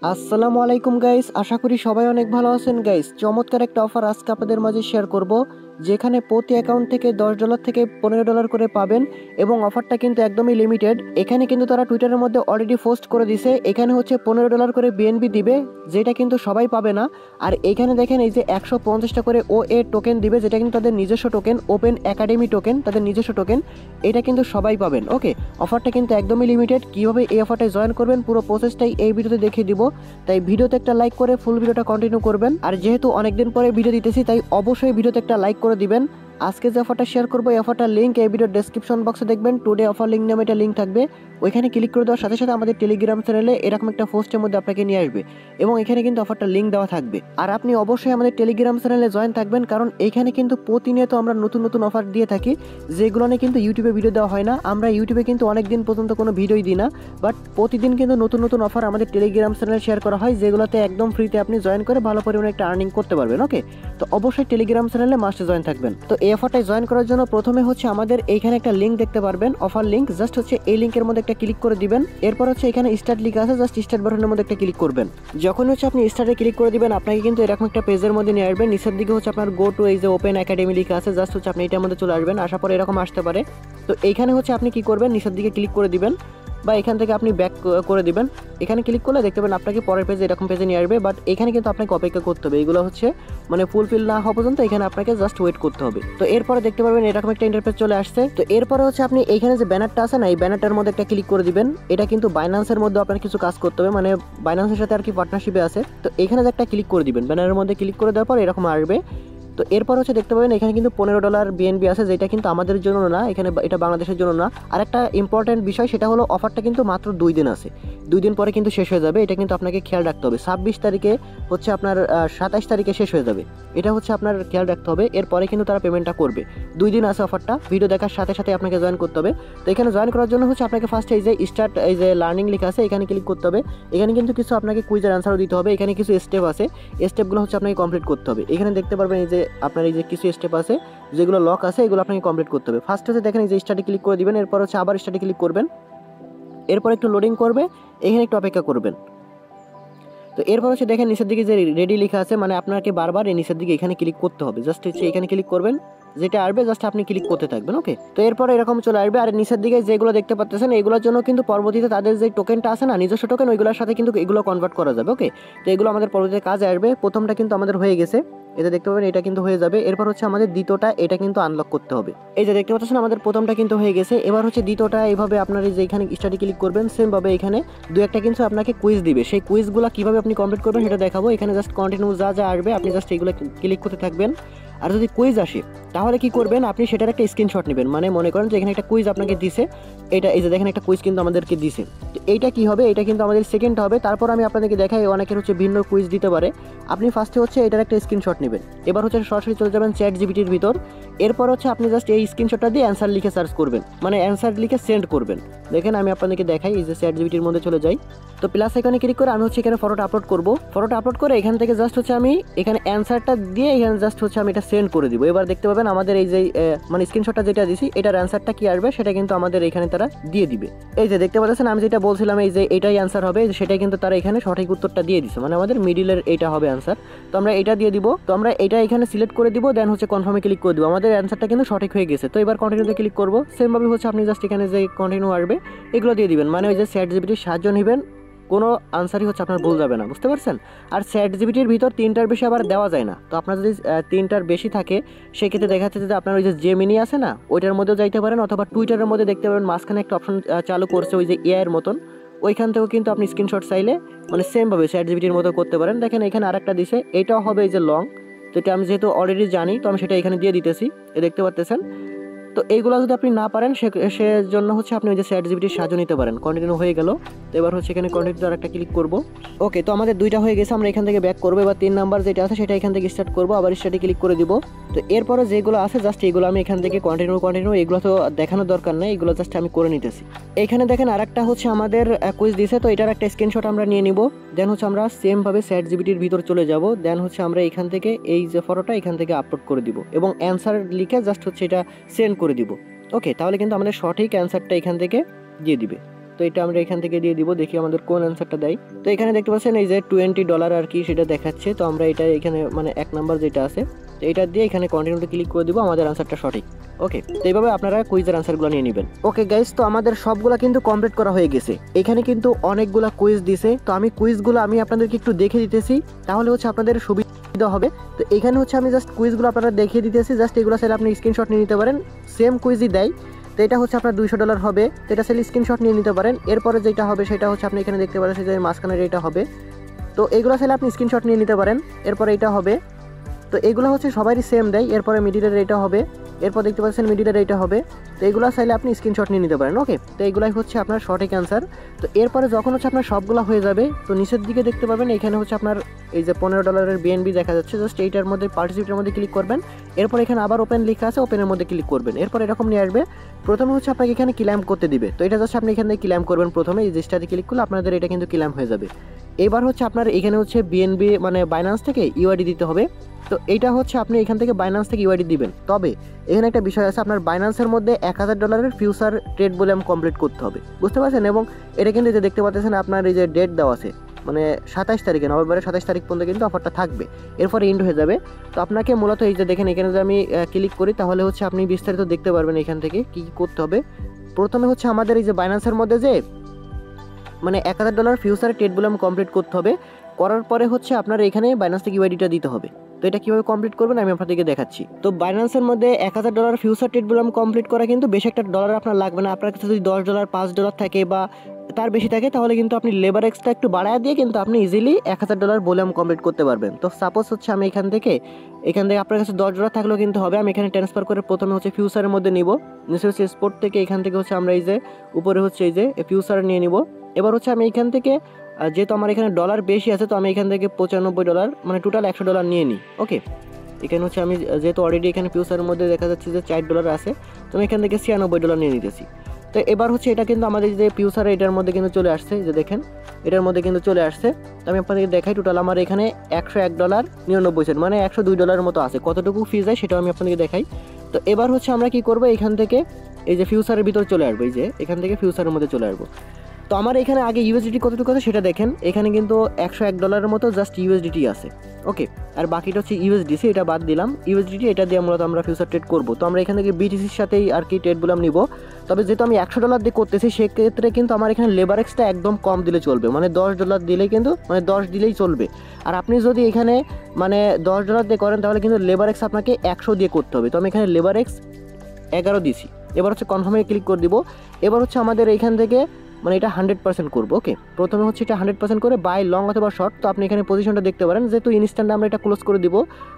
আসসালামু আলাইকুম গাইস, আশা করি সবাই অনেক ভালো আছেন গাইস। চমৎকার একটা অফার আজকে আপনাদের মাঝে শেয়ার করব, যেখানে প্রতি অ্যাকাউন্ট থেকে $10 থেকে $15 করে পাবেন এবং অফারটা কিন্তু একদমই লিমিটেড। এখানে কিন্তু তারা টুইটারের মধ্যে অলরেডি পোস্ট করে দিছে, এখানে হচ্ছে $15 করে বিএনবি দিবে, যেটা কিন্তু সবাই পাবে না। আর এখানে দেখেন এই যে 150টা করে OA টোকেন দিবে, যেটা কিন্তু তাদের নিজস্ব টোকেন, ওপেন একাডেমি টোকেন, তাদের নিজস্ব টোকেন। এটা কিন্তু সবাই পাবেন। ওকে, অফারটা কিন্তু একদমই লিমিটেড। কিভাবে এই অফারটায় জয়েন করবেন পুরো প্রসেসটাই এই ভিডিওতে দেখিয়ে দিব। তাই ভিডিওতে একটা লাইক করে ফুল ভিডিওটা কন্টিনিউ করবেন। আর যেহেতু অনেকদিন পরে ভিডিও দিতেছি, তাই অবশ্যই ভিডিওতে একটা লাইক করে দিবেন। আজকে যে অফারটা শেয়ার করবো, এই অফারটার লিঙ্ক এই ভিডিওর ডেসক্রিপশন বক্সে দেখবেন, টুডে অফার লিঙ্ক নামে একটা লিঙ্ক থাকবে। ওইখানে ক্লিক করে দেওয়ার সাথে সাথে আমাদের টেলিগ্রাম চ্যানেলে এরকম একটা পোস্টের মধ্যে আপনাকে নিয়ে আসবে এবং এখানে কিন্তু অফারটার লিঙ্ক দেওয়া থাকবে। আর আপনি অবশ্যই আমাদের টেলিগ্রাম চ্যানেলে জয়েন থাকবেন, কারণ এইখানে কিন্তু প্রতিনিয়ত আমরা নতুন নতুন অফার দিয়ে থাকি, যেগুলো নিয়ে কিন্তু ইউটিউবে ভিডিও দেওয়া হয় না। আমরা ইউটিউবে কিন্তু অনেকদিন পর্যন্ত কোনো ভিডিওই দিই না, বাট প্রতিদিন কিন্তু নতুন নতুন অফার আমাদের টেলিগ্রাম চ্যানেলে শেয়ার করা হয়, যেগুলোতে একদম ফ্রিতে আপনি জয়েন করে ভালো পরিমাণে একটা আর্নিং করতে পারবেন। ওকে, তো অবশ্যই টেলিগ্রাম চ্যানেলে মাস্টে জয়েন থাকবেন। তো এই অফারটায় জয়েন করার জন্য প্রথমে হচ্ছে আমাদের এইখানে একটা লিঙ্ক দেখতে পারবেন, অফার লিঙ্ক। জাস্ট হচ্ছে এই লিঙ্কের মধ্যে একটা ক্লিক করে দিবেন। এরপর হচ্ছে এখানে স্টার্ট লিখা আছে, জাস্ট স্টার্ট বাটনের মধ্যে একটা ক্লিক করবেন। যখন হচ্ছে আপনি স্টার্টে ক্লিক করে দিবেন, আপনাকে কিন্তু এরকম একটা পেজের মধ্যে নিয়ে আসবেন। নিচের দিকে হচ্ছে আপনার গো টু এই যে ওপেন একাডেমি লিখা আছে, জাস্ট হচ্ছে আপনি এটার মধ্যে চলে আসবেন। আসার পরে এরকম আসতে পারে। তো এইখানে হচ্ছে আপনি কি করবেন, নিচের দিকে ক্লিক করে দিবেন বা এখান থেকে আপনি ব্যাক করে দিবেন। এখানে ক্লিক করলে দেখতে পাবেন আপনাকে পরের পেজে এরকম পেজে নিয়ে আসবে, বাট এখানে কিন্তু আপনাকে অপেক্ষা করতে হবে। এগুলো হচ্ছে মানে ফুলফিল না হওয়া পর্যন্ত এখানে আপনাকে জাস্ট ওয়েট করতে হবে। তো এরপরে দেখতে পারবেন এরকম একটা ইন্টারফেস চলে আসছে। তো এরপরে হচ্ছে আপনি এইখানে যে ব্যানারটা আছে না, এই ব্যানারটার মধ্যে একটা ক্লিক করে দিবেন। এটা কিন্তু বাইন্যান্সের মধ্যে আপনার কিছু কাজ করতে হবে, মানে বাইন্যান্সের সাথে আর কি পার্টনারশিপে আছে। তো এখানে যে একটা ক্লিক করে দিবেন, ব্যানারের মধ্যে ক্লিক করে দেওয়ার পর এরকম আসবে। তো এরপর হচ্ছে দেখতে পাবেন এখানে কিন্তু $15 বিএনবি আছে, যেটা কিন্তু আমাদের জন্য না, এখানে এটা বাংলাদেশের জন্য না। আর একটা ইম্পর্টেন্ট বিষয়, সেটা হলো অফারটা কিন্তু মাত্র 2 দিন আছে, 2 দিন পরে কিন্তু শেষ হয়ে যাবে। এটা কিন্তু আপনাকে খেয়াল রাখতে হবে। 26 তারিখে হচ্ছে আপনার 27 তারিখে শেষ হয়ে যাবে, এটা হচ্ছে আপনার খেয়াল রাখতে হবে। এরপরে কিন্তু তারা পেমেন্টটা করবে। 2 দিন আছে অফারটা, ভিডিও দেখার সাথে সাথে আপনাকে জয়েন করতে হবে। তো এখানে জয়েন করার জন্য হচ্ছে আপনাকে ফার্স্ট এই যে স্টার্ট এই যে লার্নিং লেখা আছে, এখানে ক্লিক করতে হবে। এখানে কিন্তু কিছু আপনাকে কুইজের অ্যান্সারও দিতে হবে। এখানে কিছু স্টেপ আছে, স্টেপগুলো হচ্ছে আপনাকে কমপ্লিট করতে হবে। এখানে দেখতে পারবেন এই যে আপনার এই যে কিছু স্টেপ আছে, যেগুলো লক আছে, এগুলো আপনাকে কমপ্লিট করতে হবে। ফার্স্ট হচ্ছে দেখেন এই যে স্টার্টে ক্লিক করে দিবেন, এরপর হচ্ছে আবার স্টার্টে ক্লিক করবেন। এরপর একটু লোডিং করবে, এখানে একটু অপেক্ষা করবেন। তো এরপর হচ্ছে দেখেন নিচের দিকে যে রেডি লেখা আছে, মানে আপনাকে বারবার এই নিচের দিকে এখানে ক্লিক করতে হবে। জাস্ট হচ্ছে এখানে ক্লিক করবেন, যেটা আসবে জাস্ট আপনি ক্লিক করতে থাকবেন। ওকে, তো এরপর এরকম চলে আসবে। আর নিচের দিকে যেগুলো দেখতে পাচ্ছেন, এগুলোর জন্য কিন্তু পরবর্তীতে তাদের যে টোকেনটা আছে না, নিজস্ব টোকেন, ওইগুলোর সাথে কিন্তু এগুলো কনভার্ট করা যাবে। ওকে, তো এগুলো আমাদের পরবর্তীতে কাজে আসবে। প্রথমটা কিন্তু আমাদের হয়ে গেছে, এটা দেখতে পাবেন, এটা কিন্তু হয়ে যাবে। এরপর হচ্ছে আমাদের দ্বিতীয়টা, এটা কিন্তু আনলক করতে হবে। এই যে দেখতে পাচ্ছেন আমাদের প্রথমটা কিন্তু হয়ে গেছে। এবার হচ্ছে দ্বিতীয়টা, এইভাবে আপনার এই যে এখানে স্টাডি ক্লিক করবেন, সেম ভাবে এখানে দু একটা কিন্তু আপনাকে কুইজ দিবে। সেই কুইজগুলো কিভাবে আপনি কমপ্লিট করবেন সেটা দেখাবো। এখানে জাস্ট কন্টিনিউ যা যা আসবে আপনি জাস্ট এইগুলো ক্লিক করতে থাকবেন। আর যদি কুইজ আসে, তাহলে কি করবেন, আপনি সেটার একটা স্ক্রিনশট নেবেন। মানে মনে করেন যে এখানে একটা কুইজ আপনাকে দিছে, এটা এই যে দেখেন একটা কুইজ কিন্তু আমাদেরকে দিছে। তো এইটা কি হবে, এটা কিন্তু আমাদের সেকেন্ড হবে। তারপর আমি আপনাদেরকে দেখাই, অনেকের হচ্ছে ভিন্ন কুইজ দিতে পারে। আপনি ফার্স্টে হচ্ছে এটার একটা স্ক্রিনশট নেবেন। এবার হচ্ছে সরাসরি চলে যাবেন চ্যাট জিপিটির ভিতর। এরপর হচ্ছে আপনি জাস্ট এই স্ক্রিনশটটা দিয়ে অ্যান্সার লিখে সার্চ করবেন, মানে অ্যান্সার লিখে সেন্ড করবেন। দেখেন আমি আপনাদেরকে দেখাই, এই যে চ্যাট জিপিটির মধ্যে চলে যাই। তো প্লাস এখানে ক্লিক করে আমি হচ্ছে এখানে ফটোটা আপলোড করব। ফটোটা আপলোড করে এখান থেকে জাস্ট হচ্ছে আমি এখানে অ্যান্সারটা দিয়ে এখানে জাস্ট হচ্ছে আমি এটা সেন্ড করে দিব। এবার দেখতে পাবেন আমাদের এই যে মানে স্ক্রিনশটটা যেটা দিছি, এটার অ্যান্সারটা কি আসবে সেটা কিন্তু আমাদের এখানে তারা দিয়ে দিবে। এই যে দেখতে পাচ্ছেন আমি যেটা বলছিলাম, এই যে এটাই অ্যান্সার হবে, সেটাই কিন্তু তারা এখানে সঠিক উত্তরটা দিয়ে দিছে, মানে আমাদের মিডিলের এটা হবে অ্যান্সার। তো আমরা এটা দিয়ে দিব। তো আমরা এটা এখানে সিলেক্ট করে দিব, দেন হচ্ছে কনফার্মে ক্লিক করে দিব। আমাদের অ্যান্সারটা কিন্তু সঠিক হয়ে গেছে। তো এবার কন্টিনিউতে ক্লিক করব। সেম ভাবে হচ্ছে আপনি জাস্ট এখানে যে কন্টিনিউ আসবে, এগুলো দিয়ে দিবেন। মানে ওই যে চ্যাট জিপিটির সাহায্য নেবেন, কোনো আনসারই হচ্ছে আপনার ভুল যাবে না, বুঝতে পারছেন। আর চ্যাট জিপিটির ভিতর 3টার বেশি আবার দেওয়া যায় না। তো আপনার যদি 3টার বেশি থাকে, সেক্ষেত্রে দেখা যাচ্ছে যে আপনার ওই যে জেমিনি আছে না, ওইটার মধ্যেও যাইতে পারেন, অথবা টুইটারের মধ্যে দেখতে পারেন মাঝখানে একটা অপশন চালু করছে ওই যে এআই এর মতন, ওইখান থেকেও কিন্তু আপনি স্ক্রিনশট চাইলে মানে সেমভাবে চ্যাট জিপিটির মতো করতে পারেন। দেখেন এখানে আরেকটা দিছে, এটাও হবে এই যে লং। তো এটা আমি যেহেতু অলরেডি জানি, তো আমি সেটা এখানে দিয়ে দিতেছি, এ দেখতে পাচ্ছেন। তো এইগুলো যদি আপনি না পারেন, সেজন্য হচ্ছে আপনি ওই যে চ্যাট জিপিটির সাহায্য নিতে পারেন। কন্টিনিউ হয়ে গেল। তো এবার হচ্ছে এখানে কন্টিনিউ আর একটা ক্লিক করব। ওকে, তো আমাদের দুইটা হয়ে গেছে, আমরা এখান থেকে ব্যাক করবো। এবার 3 নাম্বার যেটা আছে সেটা এখান থেকে স্টার্ট করবো, আবার স্টার্টে ক্লিক করে দিব। তো এরপরে যেগুলো আছে জাস্ট এগুলো আমি এখান থেকে কন্টিনিউ, এগুলো তো দেখানোর দরকার নেই, এগুলো জাস্ট আমি করে নিতেছি। এখানে দেখেন আরেকটা হচ্ছে আমাদের কুইজ দিছে, তো এটার একটা স্ক্রিনশট আমরা নিয়ে নিব। দেন হচ্ছে আমরা সেম ভাবে চ্যাট জিপিটির ভিতর চলে যাব। দেন হচ্ছে আমরা এখান থেকে এই যে ফটোটা এখান থেকে আপলোড করে দিব এবং অ্যান্সার লিখে জাস্ট হচ্ছে এটা সেন্ড করে দিব। ওকে, তাহলে কিন্তু আমাদের সঠিক অ্যান্সারটা এখান থেকে দিয়ে দিবে। তো এটা আমরা এখান থেকে দিয়ে দিব, দেখি আমাদের কোন অ্যান্সারটা দেয়। তো এখানে দেখতে পাচ্ছেন এই যে $20 আর কি সেটা দেখাচ্ছে। তো আমরা এটা এখানে মানে 1 নাম্বার যেটা আছে তো এটা দিয়ে এখানে কন্টিনিউতে ক্লিক করে দিব, আমাদের আনসারটা সঠিক। ওকে, তো এইভাবে আপনারা কুইজের আনসারগুলো নিয়ে নেবেন। ওকে গাইস, তো আমাদের সবগুলা কিন্তু কমপ্লিট করা হয়ে গেছে। এখানে কিন্তু অনেকগুলা কুইজ দিছে, তো আমি কুইজগুলো আমি আপনাদেরকে একটু দেখে দিতেছি, তাহলে হচ্ছে আপনাদের সুবিধা হবে। তো এখানে হচ্ছে আমি জাস্ট কুইজগুলো আপনারা দেখিয়ে দিতেছি, জাস্ট এগুলো চাইলে আপনি স্ক্রিনশট নিয়ে নিতে পারেন, সেম কুইজই দেয়। তো এটা হচ্ছে আপনার $200 হবে, তো এটা চাইলে স্ক্রিনশট নিয়ে নিতে পারেন। এরপরে যেটা হবে সেটা হচ্ছে আপনি এখানে দেখতে পারেন যে মাঝখানের এটা হবে, তো এগুলো চাইলে আপনি স্ক্রিনশট নিয়ে নিতে পারেন। এরপরে এটা হবে, তো এগুলো হচ্ছে সবারই সেম দেয়। এরপরে মিডিলের এটা হবে, এরপর দেখতে পাচ্ছেন মিডিলের এটা হবে, তো এগুলো চাইলে আপনি স্ক্রিনশট নিয়ে নিতে পারেন। ওকে, তো এগুলাই হচ্ছে আপনার সঠিক অ্যান্সার। তো এরপরে যখন হচ্ছে আপনার সবগুলো হয়ে যাবে, তো নিচের দিকে দেখতে পাবেন এখানে হচ্ছে আপনার এই যে $15 বিএনবি দেখা যাচ্ছে, জাস্ট এইটার মধ্যে পার্টিসিপেটের মধ্যে ক্লিক করবেন। এরপর এখানে আবার ওপেন লেখা আছে, ওপেনের মধ্যে ক্লিক করবেন। এরপর এরকম নিয়ে আসবে, প্রথমে হচ্ছে আপনাকে এখানে ক্লেম করতে দিবে, তো এটা জাস্ট আপনি এখান থেকে ক্লেম করবেন। প্রথমে এই জিনিসটাতে ক্লিক করলে আপনাদের এটা কিন্তু ক্লেম হয়ে যাবে। এবার হচ্ছে আপনার এখানে হচ্ছে বিএনবি মানে বাইন্যান্স থেকে ইউআইডি দিতে হবে। তো এইটা হচ্ছে আপনি এখান থেকে বাইন্যান্স থেকে ইউআইডি দিবেন। তবে এখানে একটা বিষয় আছে, আপনার বাইন্যান্সের মধ্যে $1000 ফিউচার ট্রেড বলে কমপ্লিট করতে হবে, বুঝতে পারছেন? এবং এটা কিন্তু যে দেখতে পাচ্ছেন আপনার এই যে ডেট দেওয়া আছে, মানে 27 তারিখে, নভেম্বরের 27 তারিখ পর্যন্ত কিন্তু অফারটা থাকবে, এরপরে এন্ড হয়ে যাবে। তো আপনাকে মূলত এই যে দেখেন এখানে যদি আমি ক্লিক করি, তাহলে হচ্ছে আপনি বিস্তারিত দেখতে পারবেন এখান থেকে কী কী করতে হবে। প্রথমে হচ্ছে আমাদের এই যে বাইন্যান্সের মধ্যে যে মানে $1000 ফিউচার ট্রেড বলে কমপ্লিট করতে হবে। করার পরে হচ্ছে আপনার এখানে বাইন্যান্স থেকে ইউআইডিটা দিতে হবে। তো এটা কীভাবে কমপ্লিট করবেন আমি আপনাদেরকে দেখাচ্ছি। তো বাইন্যান্সের মধ্যে $1000 ফিউচার ট্রেড বলে কমপ্লিট করা কিন্তু বেশি একটা ডলার আপনার লাগবে না। আপনার কাছে যদি $10 $5 থাকে বা তার বেশি থাকে, তাহলে কিন্তু আপনি লেবার এক্সট্রা একটু বাড়ায় দিয়ে কিন্তু আপনি ইজিলি $1000 বলে কমপ্লিট করতে পারবেন। তো সাপোজ হচ্ছে আমি এখান থেকে আপনার কাছে $10 থাকলেও কিন্তু হবে। আমি এখানে ট্রান্সফার করে প্রথমে হচ্ছে ফিউচারের মধ্যে নিব, নিচে হচ্ছে স্পোর্ট থেকে এখান থেকে হচ্ছে আমরা এই যে উপরে হচ্ছে এই যে ফিউচার নিয়ে নিব। এবার হচ্ছে আমি এখান থেকে যেহেতু আমার এখানে ডলার বেশি আছে, তো আমি এখান থেকে $95 মানে টোটাল $100 নিয়ে নিই। ওকে, এখানে হচ্ছে আমি যেহেতু অলরেডি এখানে ফিউচারের মধ্যে দেখা যাচ্ছে যে $4 আছে, তো আমি এখান থেকে $96 নিয়ে নিতেছি। তো এবার হচ্ছে এটা কিন্তু আমাদের যে ফিউচার এটার মধ্যে কিন্তু চলে আসছে, যে দেখেন এটার মধ্যে কিন্তু চলে আসছে। তো আমি আপনাদেরকে দেখাই, টোটাল আমার এখানে $101.99 মানে $102 মতো আছে। কতটুকু ফি যায় সেটাও আমি আপনাদেরকে দেখাই। তো এবার হচ্ছে আমরা কি করবো, এখান থেকে এই যে ফিউচারের ভিতরে চলে আসবো, এই যে এখান থেকে ফিউচারের মধ্যে চলে আসবো। তো আমার এখানে আগে ইউএসডিটি কতটুকু আছে সেটা দেখেন, এখানে কিন্তু $101 মতো জাস্ট ইউএসডিটি আছে। ওকে, আর বাকিটা হচ্ছে ইউএসডিসি, এটা বাদ দিলাম। ইউএসডিটি এটা দিয়ে মূলত আমরা ফিউচার ট্রেড করবো। তো আমরা এখান থেকে বিটিসির সাথেই আর কি ট্রেড বলে নিব। তবে যেহেতু আমি $100 দিয়ে করতেছি, সেক্ষেত্রে কিন্তু আমার এখানে লেবার এক্সটা একদম কম দিলে চলবে, মানে $10 দিলেই কিন্তু মানে 10 দিলেই চলবে। আর আপনি যদি এখানে মানে $10 দিয়ে করেন, তাহলে কিন্তু লেবার এক্স আপনাকে 100 দিয়ে করতে হবে। তো আমি এখানে লেবার এক্স 11 দিছি। এবার হচ্ছে কনফার্মে ক্লিক করে দিব। এবার হচ্ছে আমাদের এইখান থেকে মানে এটা 100% করবো। ওকে, প্রথমে হচ্ছে এটা 100% করে বাই লং অথবা শর্ট। তো আপনি এখানে পজিশনটা দেখতে পারেন, যেহেতু ইনস্ট্যান্ট আমরা এটা ক্লোজ করে দিব,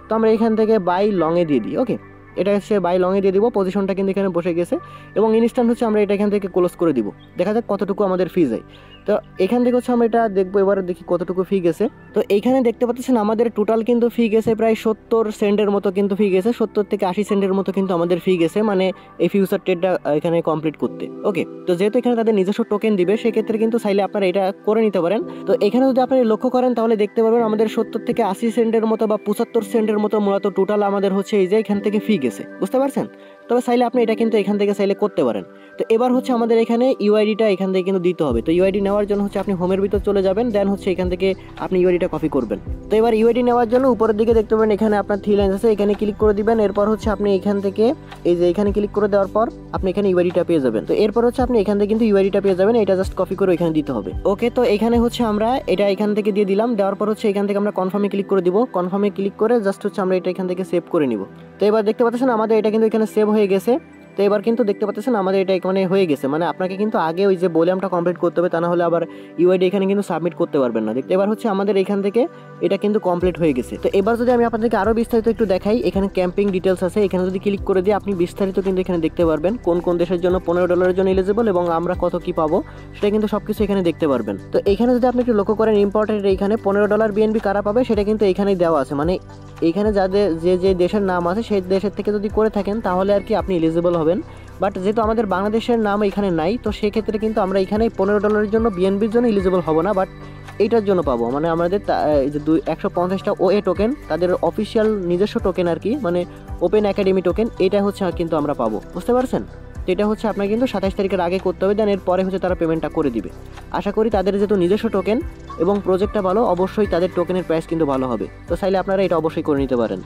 তো আমরা এখান থেকে বাই লংয়ে দিয়ে দিই। ওকে, এটা হচ্ছে বাই লংয়ে দিয়ে দিব, পজিশনটা কিন্তু এখানে বসে গেছে এবং ইনস্ট্যান্ট হচ্ছে আমরা এটা এখান থেকে ক্লোজ করে দিব। দেখা যাক কতটুকু আমাদের ফি যায়। তো এখান থেকে হচ্ছে আমরা এটা দেখবো, এবারে দেখি কতটুকু ফি গেছে। তো এইখানে দেখতে পাচ্ছেন আমাদের টোটাল কিন্তু ফি গেছে প্রায় 70 সেন্টের মতো কিন্তু ফি গেছে, 70 থেকে 80 সেন্টের মতো কিন্তু আমাদের ফি গেছে, মানে এই ফিউচার ট্রেডটা এখানে কমপ্লিট করতে। ওকে, তো যেহেতু এখানে তাদের নিজস্ব টোকেন দিবে, সেক্ষেত্রে কিন্তু চাইলে আপনারা এটা করে নিতে পারেন। তো এখানে যদি আপনি লক্ষ্য করেন, তাহলে দেখতে পাবেন আমাদের 70 থেকে 80 সেন্টের মতো বা 75 সেন্টের মতো মূলত টোটাল আমাদের হচ্ছে এই যে এখান থেকে ফি গেছে, বুঝতে পারছেন? তবে চাইলে আপনি এটা কিন্তু এখান থেকে চাইলে করতে পারেন। তো এবার হচ্ছে আমাদের এখানে ইউআইডিটা এখান থেকে কিন্তু দিতে হবে। তো ইউআইডি নেওয়ার জন্য হচ্ছে আপনি হোমের ভিতর চলে যাবেন, দেন হচ্ছে এখান থেকে আপনি ইউআইডিটা কপি করবেন। তো এবার ইউআইডি নেওয়ার জন্য উপরের দিকে দেখতে পাবেন এখানে আপনার 3 লাইন আছে, এখানে ক্লিক করে দিবেন। এরপর হচ্ছে আপনি এখান থেকে এই যে এখানে ক্লিক করে দেওয়ার পর আপনি এখানে ইউআইডিটা পেয়ে যাবেন। তো এরপর হচ্ছে আপনি এখান থেকে কিন্তু ইউআইডিটা পেয়ে যাবেন, এটা জাস্ট কপি করে এখানে দিতে হবে। ওকে, তো এখানে হচ্ছে আমরা এটা এখান থেকে দিয়ে দিলাম, দেওয়ার পর হচ্ছে এখান থেকে আমরা কনফার্মে ক্লিক করে দিব। কনফার্মে ক্লিক করে জাস্ট হচ্ছে আমরা এটা এখান থেকে সেভ করে নিব। তো এবার দেখতে পাচ্ছেন আমাদের এটা কিন্তু এখানে সেভ হয়ে গেছে। তো এবার কিন্তু দেখতে পাচ্ছেন আমাদের এটা এখানে হয়ে গেছে, মানে আপনাকে কিন্তু আগে ওই যে ভলিউমটা কমপ্লিট করতে হবে, তা না হলে আবার ইউআইডি এখানে কিন্তু সাবমিট করতে পারবেন না। দেখতে এবার হচ্ছে আমাদের এখান থেকে এটা কিন্তু কমপ্লিট হয়ে গেছে। তো এবার যদি আমি আপনাদেরকে আরও বিস্তারিত একটু দেখাই, এখানে ক্যাম্পিং ডিটেলস আছে, এখানে যদি ক্লিক করে দিয়ে আপনি বিস্তারিত কিন্তু এখানে দেখতে পারবেন কোন কোন দেশের জন্য $15 জন্য এলিজিবল এবং আমরা কত কি পাবো সেটা কিন্তু সবকিছু এখানে দেখতে পারবেন। তো এখানে যদি আপনি একটু লক্ষ্য করেন, ইম্পর্টেন্ট এখানে $15 বিএনবি কারা পাবে সেটা কিন্তু এখানেই দেওয়া আছে, মানে এইখানে যাদের যে দেশের নাম আছে সেই দেশের থেকে যদি করে থাকেন তাহলে আর কি আপনি এলিজিবল হবেন। বাট যেহেতু আমাদের বাংলাদেশের নাম এখানে নাই, তো সেক্ষেত্রে কিন্তু আমরা এখানে $15 জন্য বিএনবির জন্য এলিজিবল হব না, বাট এইটার জন্য পাবো, মানে আমাদের যে 150টা ওএ টোকেন, তাদের অফিসিয়াল নিজস্ব টোকেন আর কি, মানে ওপেন একাডেমি টোকেন, এটা হচ্ছে কিন্তু আমরা পাবো, বুঝতে পারছেন? তো এটা হচ্ছে আপনাকে কিন্তু 27 তারিখের আগে করতে হবে, দেন এরপরে হচ্ছে তারা পেমেন্টটা করে দিবে। আশা করি তাদের যেহেতু নিজস্ব টোকেন এবং প্রজেক্টটা ভালো, অবশ্যই তাদের টোকেনের প্রাইস কিন্তু ভালো হবে। তো চাইলে আপনারা এটা অবশ্যই করে নিতে পারেন।